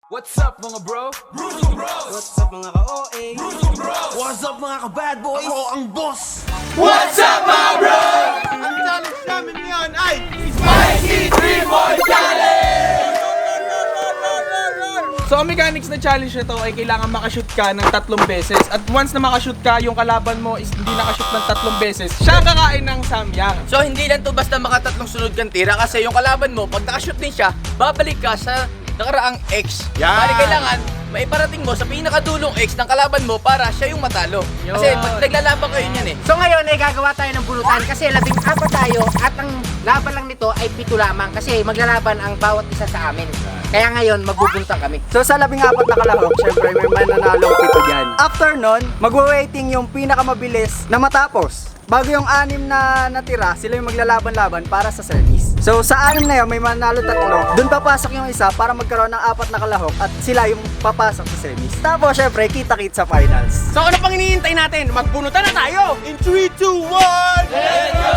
What's up mga bro? Bruno Bros! What's up mga ka-OA? Bruno Bros! What's up mga ka-bad boys? Ako ang boss! What's up mga bro? Ang challenge namin ngayon ay Spicy 3-Boy Challenge! So ang mechanics na challenge na to ay kailangan makashoot ka ng 3 beses. At once na makashoot ka, yung kalaban mo is hindi nakashoot ng 3 beses, siya ang kakain ng samyang. So hindi lang to basta makatatlong sunod kang tira kasi yung kalaban mo, pag nakashoot din siya, babalik ka sa nakaraang X. Yan. Bali kailangan maiparating mo sa pinakadulong X ng kalaban mo para siya yung matalo. Kasi pag naglalaban kayo niyan eh. So ngayon ay gagawa tayo ng bunutan kasi 14 tayo at ang laban lang nito ay 7 lamang kasi maglalaban ang bawat isa sa amin. Kaya ngayon magbubunutan kami. So sa 14 na kalahok, syempre may mananalong 7 dyan. After nun, magwa-waiting yung pinakamabilis na matapos. Bago yung 6 na natira, sila yung maglalaban-laban para sa service. So sa 6 na yun, may manalo 3. Doon papasok yung isa para magkaroon ng 4 na kalahok at sila yung papasok sa service. Tapos syempre, kita-kit sa finals. So ano pang hinihintay natin? Magbunutan na tayo! In 3, 2, 1! Let's go!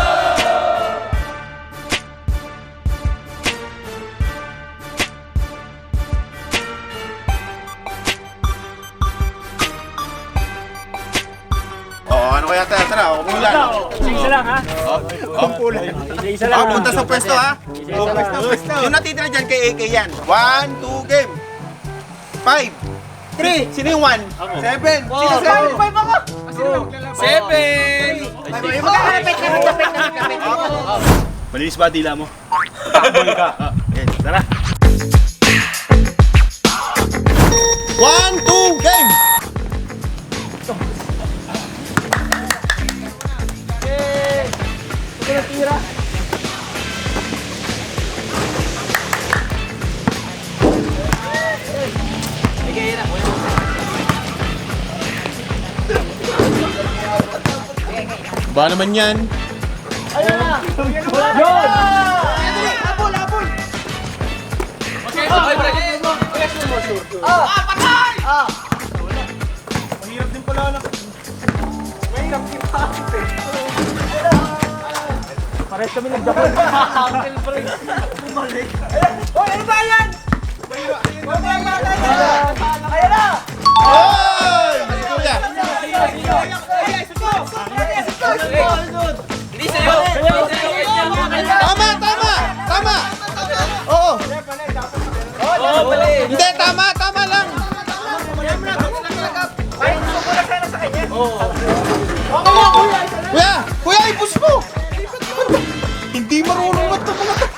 Ano kaya tayo? Tara, umulan. Isa lang ha? Umulan. Isa lang. Punta sa pwesto ha? Pwesto. Yung natitira dyan kay AK yan. 1, 2, game. 5, 3. Sino yung 1? 7. Sino 7? 5 ako. 7! Magkakapit na magkapit. Malinis ba dila mo? Takboy ka. Yan, tara. 1, 2, game. Ba naman yan? Oy! Kuya! Hindi sa'yo! Tama! Tama! Tama! Oo! Hindi, tama! Tama lang! Kuya! Kuya, ipus mo! Hindi marunong ba ito mga ito?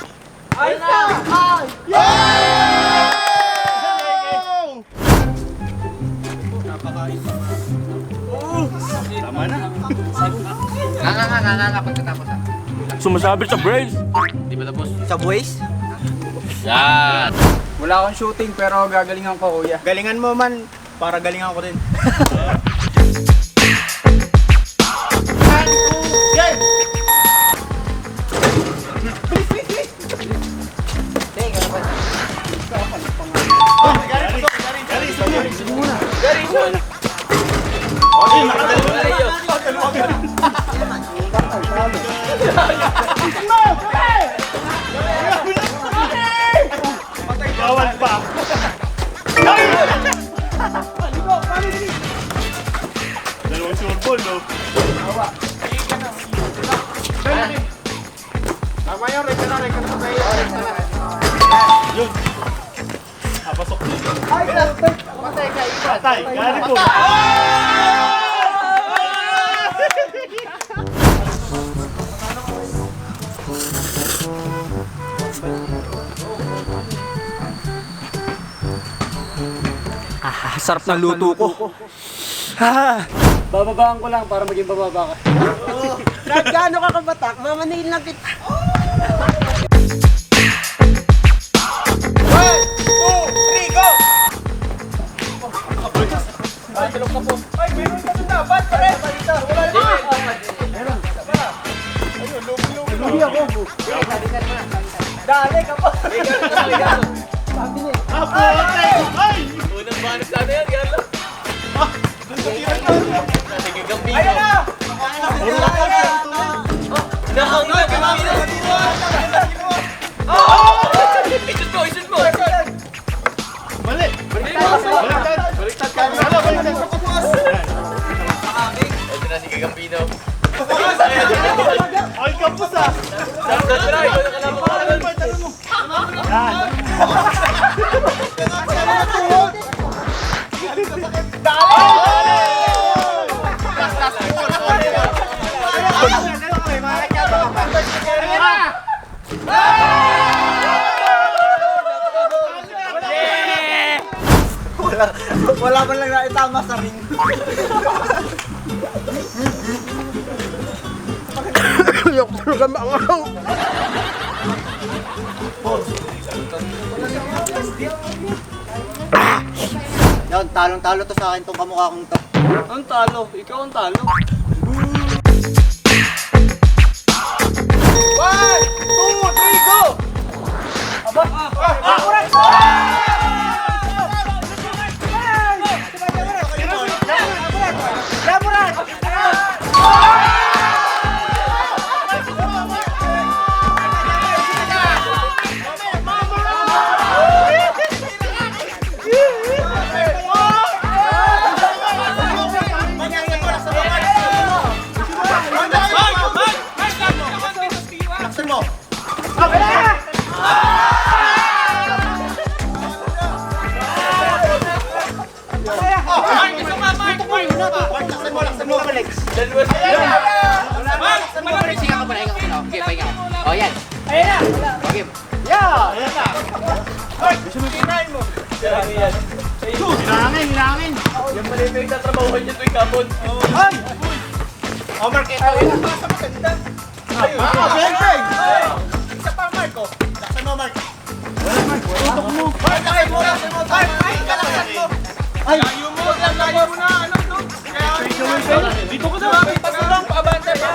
Nga pagkatapos ha. Sumasabit sa brace. Di ba tapos? Sa buwis? Yan! Wala akong shooting pero gagalingan ko kuya. Galingan mo man, para galingan ko din. Bawal pa. Dalawang sure ball, no? Yun. Pasok dito. Patay, gani po. Sarap ng luto ko. Bababaan ko lang para maging bababa ka. Kahit gaano ka kabatak, mamanayin lang kita. 1, 2, 3, go! Unang banat sana yan, gala. Nagigambino. Ayun na! Nakahangin na, Isut mo! Mali! Ito na si Gagambino. Ay, kapos ah! Wala man lang naitama sa ring. Yok talaga maangaw. Yan, talong-talo to sa akin tong kamukha kong to. Ang talo, ikaw ang talo. Hinga ka muna. Okay, pahinga. O, yan. Okay. Yung mali yung tatrabahuhan niya tuwing kapon. Layo mo na, ano to? Dito ko na. Pasulong, paabante pa.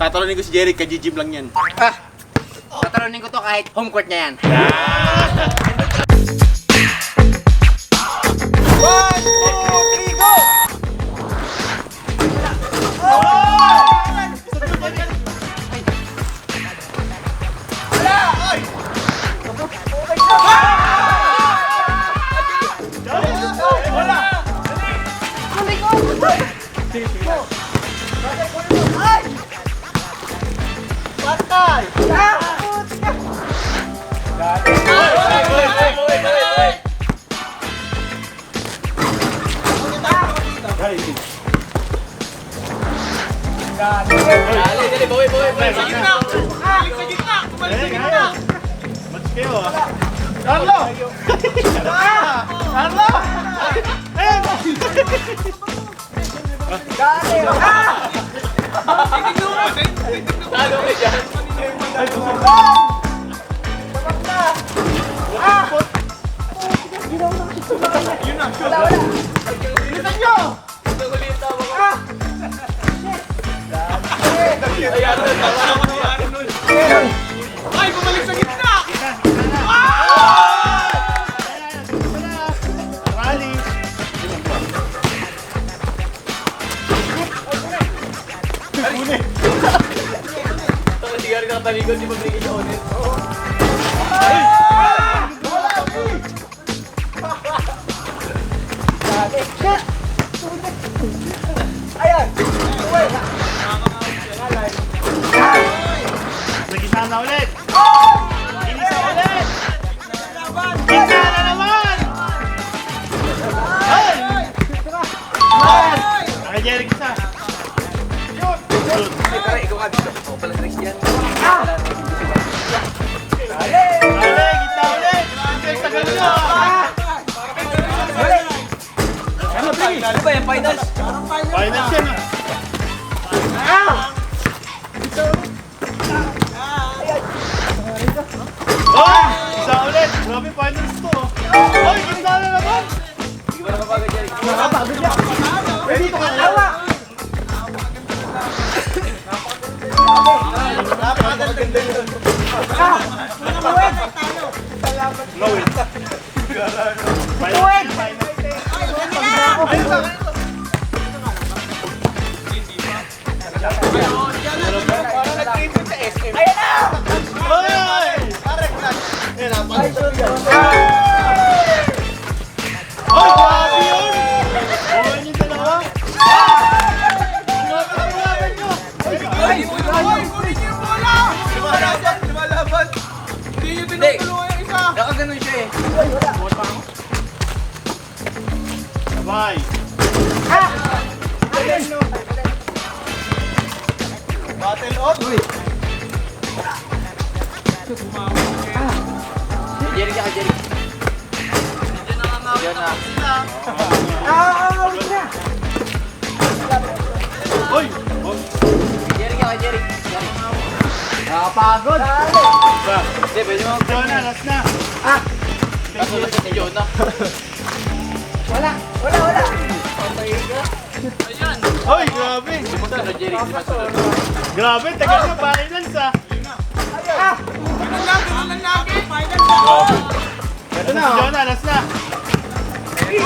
Tatalonin ko si Jeric, kajijim lang yan. Tatalunin ko to kahit home court niya yan. Dali, bawi. Sa gitna! Balik sa gitna! Balik sa gitna! Match kayo ah. Carlo! Carlo! Talo ka dyan. Ito uli yung tama ko. Ay, bumalik sa gitna! Rally! Hindi ka rin nakatalikod, di magbigay siya ulit. Nagisa na ulit! Inisa ulit! Gitna na naman! Ay! Naka Jeric isa. Dali, gitna ulit! Jeric, tagal nyo ah! Ano ba yung finals? Finals yan ah! Oh! Isa ulit! Grabe, finals to oh! Oy, gitna na naman! Hindi ba napapagod yan? Final. Ay, grabe yun! Buwan yung dalawa. Lumalaban nyo! Lumalaban! Hindi nyo tinutulungan yung isa! Nakaganon siya eh. Sabay. Battle of. Jerry ka, Jerry. Yan na. Hoy! Jerry ka, Jerry. Nakapagod. Hindi, pwede mo. Jonah, last na. Kasunod si Jonah. Wala. Hoy, grabe. Hindi mo sunod, Jerry. Hindi mo sunod. Grabe, tagal na finals ah. Ito na, Jonah, last na. 30!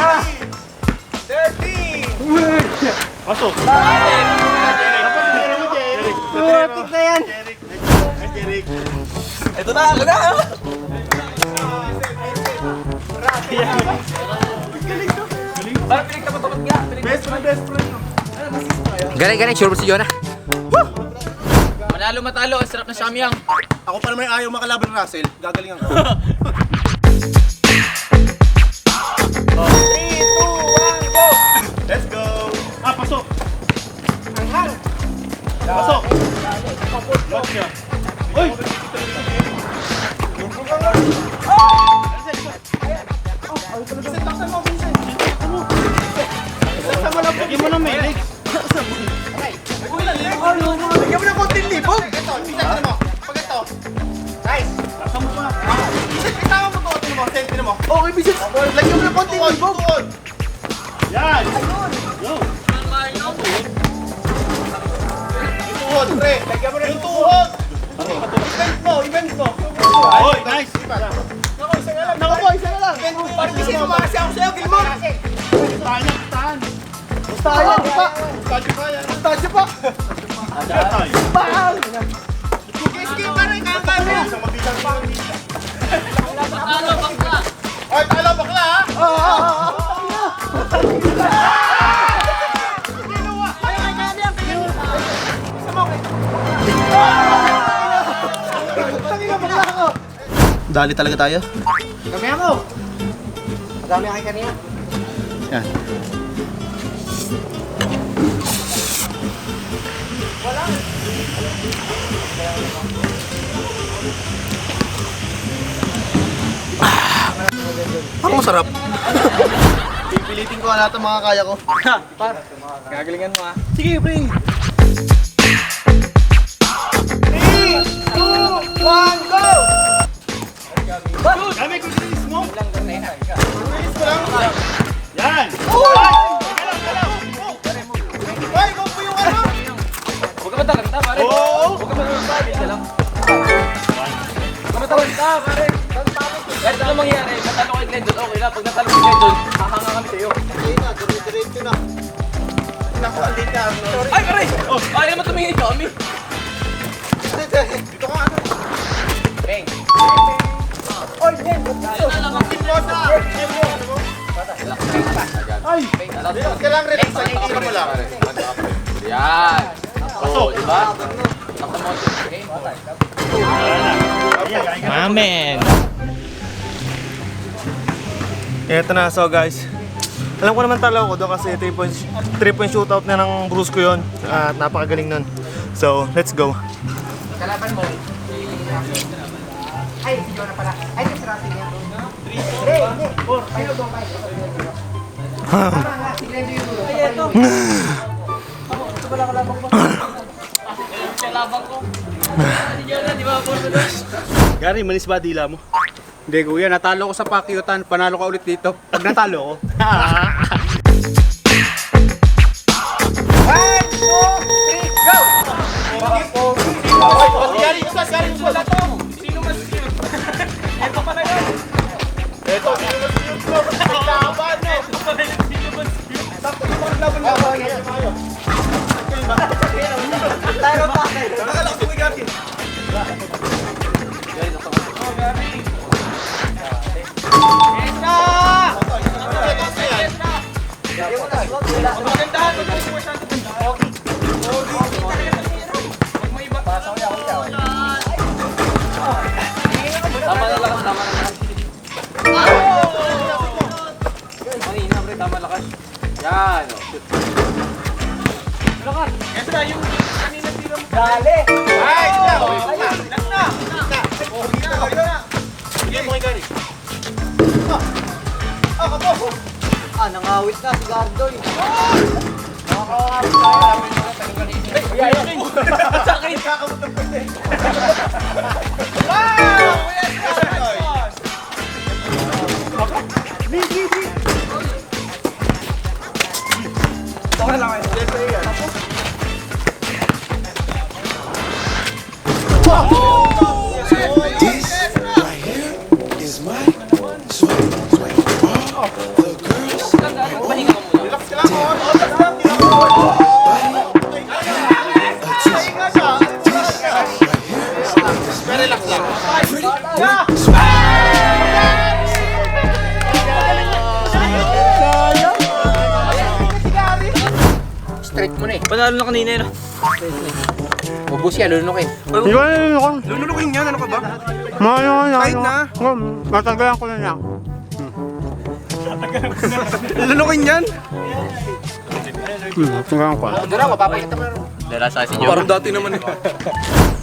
Pasok. Dapat meron mo, Jerry. Putik na yan. Jerry. Ito na, ako na! Parang pinagtapat-tapat nga. Best friend. Galing, sure mo si Jonah. Manalo matalo, ang sarap ng samyang. Ako pa naman ayaw makalaban ng Russell. Gagalingan ko. 3, 2, 1, go! Let's go. Pasok. Pasok. Lock siya. Uy! Lagyan mo ng medic. Bigyan mo ng konting libog. Ito, bitan mo. Pag ito. Nice. Taksa mo pa. Bitawan mo to. Tinan mo. Tinan mo. Okay, bisit. Lagyan mo ng konting libog. Yan. Go. Yung tuhod, pre. Lagyan mo na yung tuhod. Event mo. Hoy, nice. Naku po, isa na lang. Parang bisit mo kasi ako sa'yo, Gilmore. Pustahan niya, pustahan. Pustahan pa. Pustahan pa yan. Pustahan pa. Kaya tayo. Bang! Sige, parang kaya. Isang mabilang pa. Ay, talo bakla ha? Dali talaga tayo. Kami ako. Madami kay kanina. Yan. Ang masarap. Pipilitin ko lahat ng mga kaya ko. Gagalingan mo ah. Sige, pre. 3, 2, 1, go! Dami ko release mo. Release ko lang. Yan. Ay, go po yung ano. Huwag ka matalanta, pare. Oo. Huwag ka matalanta, isa lang. Huwag ka matalanta, pare. Kahit ano mangyari, matalo kay Glendon, okay lang. Pag natalo kay Glendon, hahanga kami sa'yo. Diretso na. Naku, alin ka. Sorry. Ay, pare! Ayaw naman tumingin ka kami. Dito ka ano. Bang! Oy, Ben! Ay! Relax ka lang, relax. Tira mo lang. Yan. Oo, di ba? Takta mo. Amen. Eto na, so guys. Alam ko naman talo ko doon kasi 3-point shootout na ng Bruce ko yun. At napakagaling nun. So, let's go. Kalaban mo. Ay, si Jonah pala. Ay, si Rafi niya. Hindi. 5 to 5. Tama nga, si Glendo yung dulo. Ay, ito. Ito pala kalabang ko. Kalabang ko. Gary, manis ba dila mo? Hindi kuya, natalo ko sa pakyutan. Panalo ka ulit dito. Pag natalo ko. 1, 2, 3, go! Gary, usas, Gary, usas. Sino mas cute? Ito pala yun. Ito, sino mas cute mo? Laban, no? Ito pala yun. Sino mas cute? Sakto yung mga laban. Tayo pa. Nakalakas mo, Gary. Yan. Ito na yung kanina tira mo. Dali! Ay, na. Last na! Oh, dito na. Sige mo kay Gary. Kapo. Nangawit na si Gardoy. Sakit kakamot ng pwede. Straight mo na eh. Panalo na kanina yun. Ubus yan, lunukin. Lulunukin yan, ano ka ba? Kahit na. Matagalan ko na lang. Lulunukin yan? Matagalan ko. Doon ako, papakita mo na. Lalasasin nyo. Parang dati naman eh.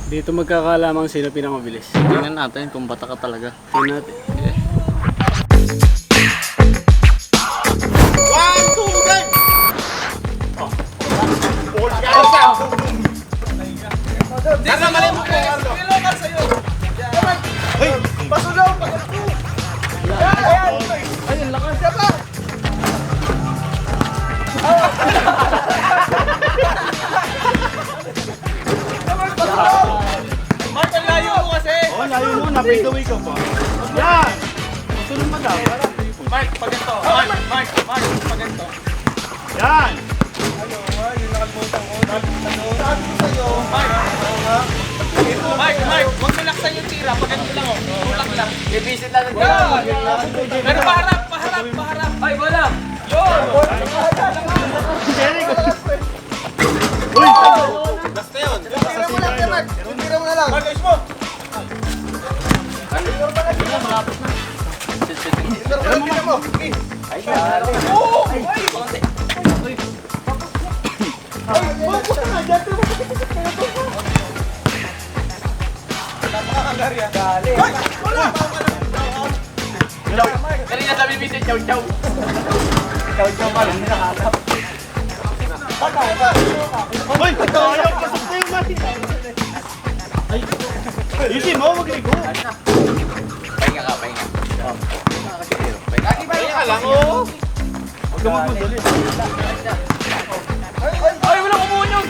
Dito magkakalamang sino pinakamabilis. Tingnan natin kung bata ka talaga. Tingnan natin. 1, 2, game! Sana mali mo po. Nilokan sa'yo. Hey, paso daw. Ayun, lakas siya pa. Mark, ang layo mo kasi. Oh, layo mo na. Break away ka pa. Yan! Sunod mo daw. Mark, pag ganito. Mark, pag ganito. Yan! Mark, huwag nalaksan yung tira. Pag ganito lang, oh. Tulak lang. I-visit lang ng Pero paharap. Ay, wala. Yun. Uy! Last na yun. Tira mo lang, Mark. Tira mo na lang. Mark, ayos mo. Tira mo. Kanina sabi visit, chow chow. Hoy! Ayaw, pasok na yung mati. Easy mo, mag-ligo. Pahinga ka, pahinga. Pahinga ka lang, oh. Huwag ka magmudali. Ay, wala kumunyog.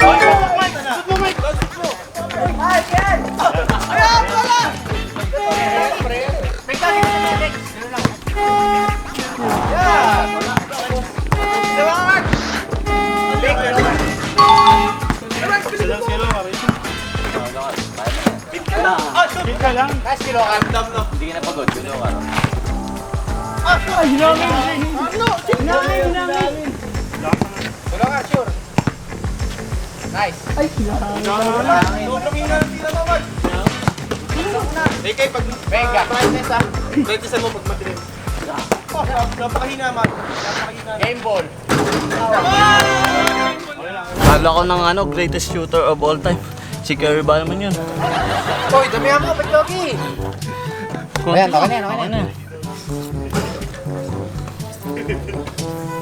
Shoot mo, Mike. Shoot mo. Hit ka lang. Kasi kilo ka. Hindi ka na pagod. Kilo ka. Kilo ka, sure. Nice. Sobrang hina ng tira mo, Mark. Kay pag Venga. brightness ah. Brightness mo pag matilim. Napakahina, Mark. Napakahina. Game ball. Kala ko ng greatest shooter of all time. Si Curry ba naman yun? Hoy, damihan mo, Pagdogi. Ayan, okay na.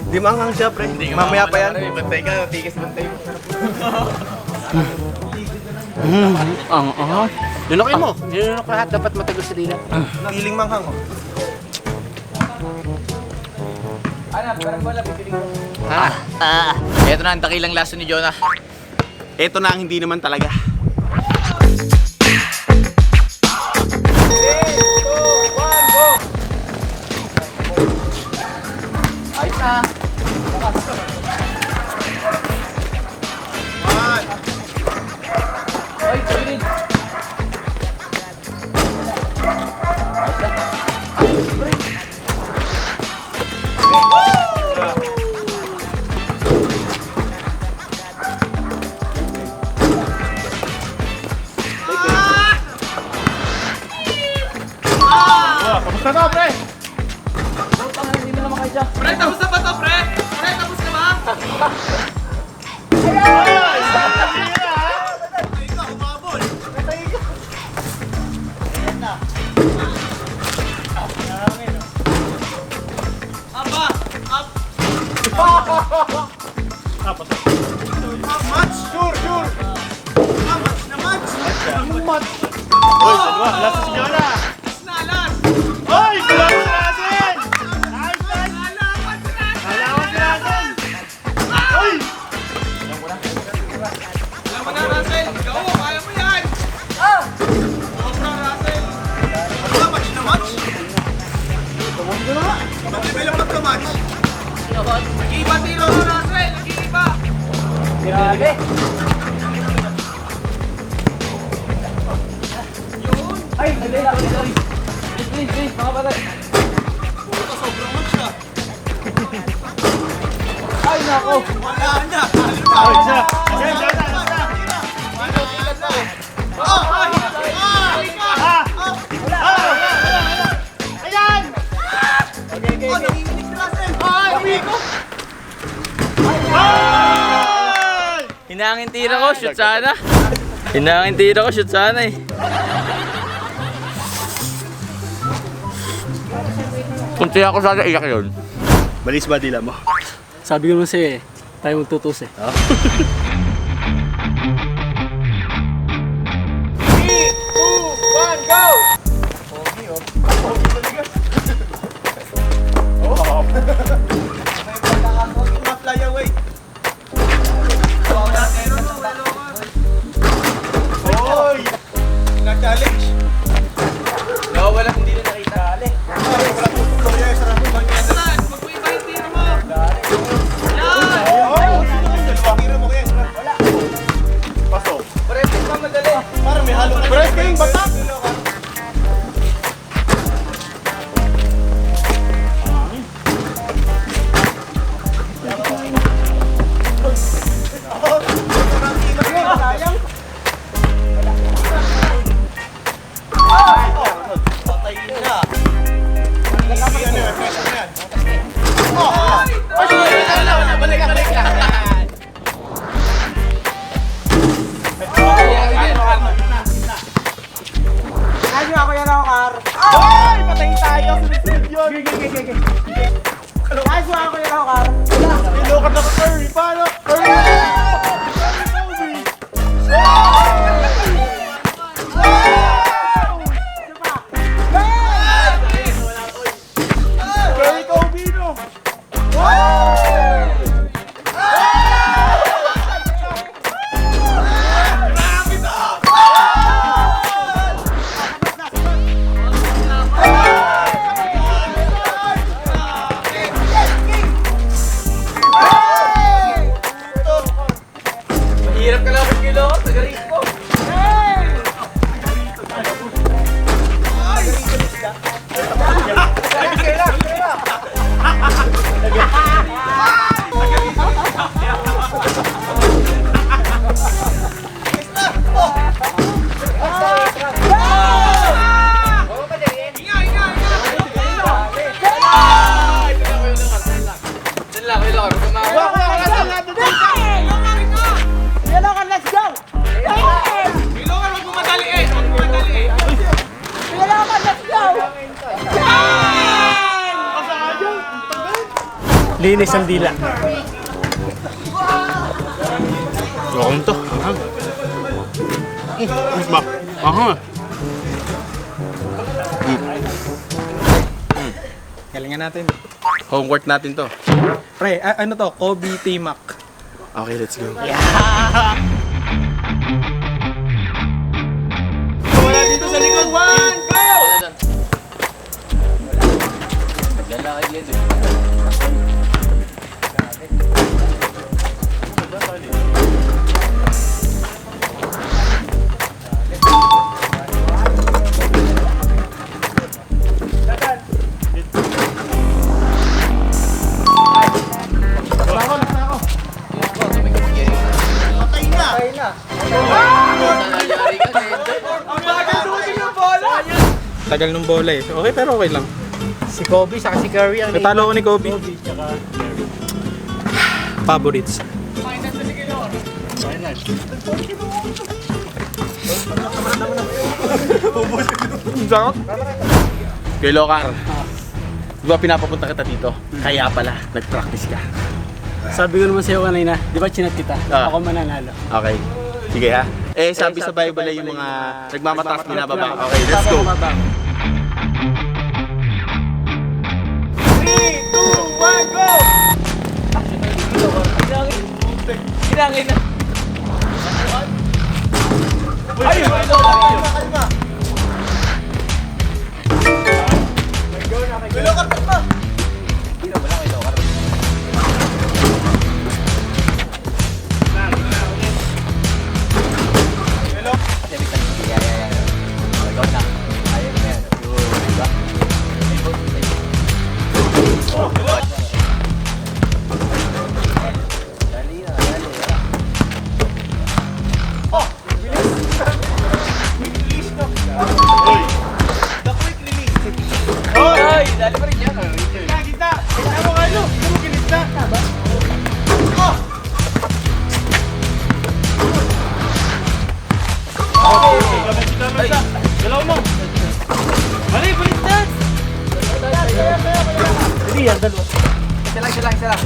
Di maangang siya, pre. Mamaya pa yan. Bantay ka, tigas bantay mo. Lunukin mo. Nilunok lahat, dapat matagal sa dila. Piling manghang. Ito na ang dakilang laso ni Jonah. Ito na ang hindi naman talaga. Ayos na. Ay, tulid. Kamusta ka, pre? Wah, last si Fiona. Hoy! Kalaban si Russell! Nice, nice! Kalaban si Russell! Hoy! Alam mo na, Russell. Ikaw, kaya mo yan. Sobra, Russell. Match na match. Matibay lang magka-match. Nag-iiba tiro mo, Russell. Nag-iiba. Grabe. Ay, dali lang. Please, mga patay. Sobrang match na. Ay, nako. Wala na. Hoy, isa! Ayan, Fiona, isa! Ayan! Nanginginig si Russell. Ay! Hinangin tira ko, shoot sana. Hinangin tira ko, shoot sana eh. Kung tiyak ko sana, iyak yun. Balis ba dila mo? Sabi ko naman sa'yo eh, tayo magtutus eh. Fly away. Hoy! Na-challenge. Wala, hindi na nakita. Wala po. Yes, sarap bang yan. Mag-iiba yung tiro mo. Dalawang tira mo kaya. Pasok. Parang may halo. Press kayong batak. Ilokad na ka, Curry. Paano? Curry! Curry Kobe, no? Mahirap ka lang kung kilo, tagarin ko. Ilocos, wag mo madali eh. Wag mo madali eh. Linis ang dila. Lokong to. Mas ba? Aha. Galingan natin. Homework natin to. Pre, ano to? Kobe T-Mac. Okay, let's go. Wala dito sa likod. One, go! Tagal nung bola eh. Okay, pero okay lang. Si Kobe, saka si Curry ang Natalo ko ni Kobe. Favorites. Sakot? Kay Lokar. Di ba pinapapunta kita dito? Kaya pala, nag-practice ka. Sabi ko naman sa'yo kanina, di ba chinat kita? Ah. Ako mananalo. Okay. Sige ha. Eh, sabi sa Bible ay yung mga nagmamataas binababa. Okay, let's go. 3, 2, 1, go! Kinangin na. Ay! Kalma! Bilo ka pa! Ay, dali pa rin yan. Kita! Kaya mo nga nyo! Hindi mo kinita! Oh! Galaw mo! Mali! Baliktad! Hindi yan, dalawa. Isa lang.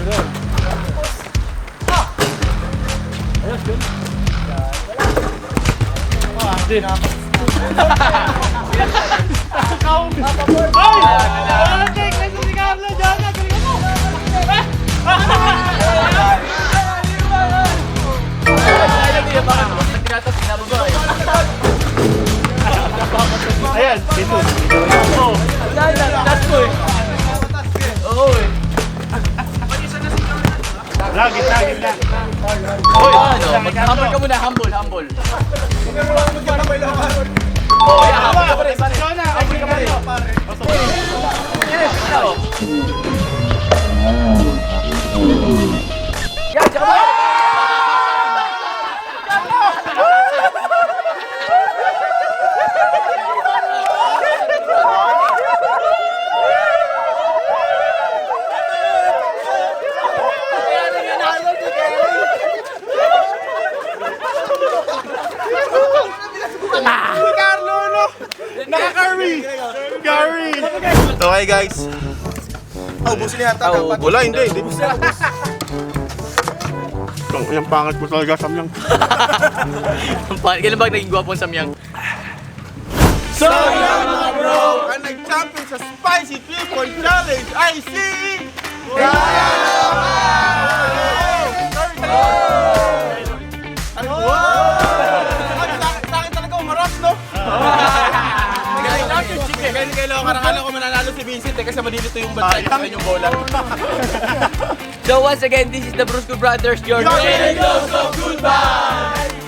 Ayan, dito. Lagi. Humble ka muna, humble. Okay guys. Ubusin na yata dapat. Wala, hindi. Yung pangit mo talaga, Samyang. Kailan ba naging gwapong Samyang? So yan mga bro! Ang nag-champion sa Spicy 3-Point Challenge ay si... Sa akin talaga umarap, no? Kailangan ko mananalo si Vincent kasi madilito yung bansa yung bola. So once again, this is the Brusco Brothers. Your Your goes, so goodbye!